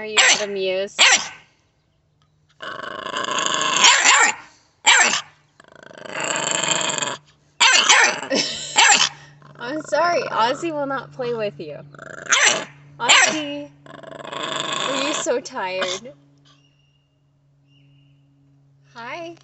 you how to muse? I'm sorry, Ozzy will not play with you. Ozzy, are you so tired? Hi.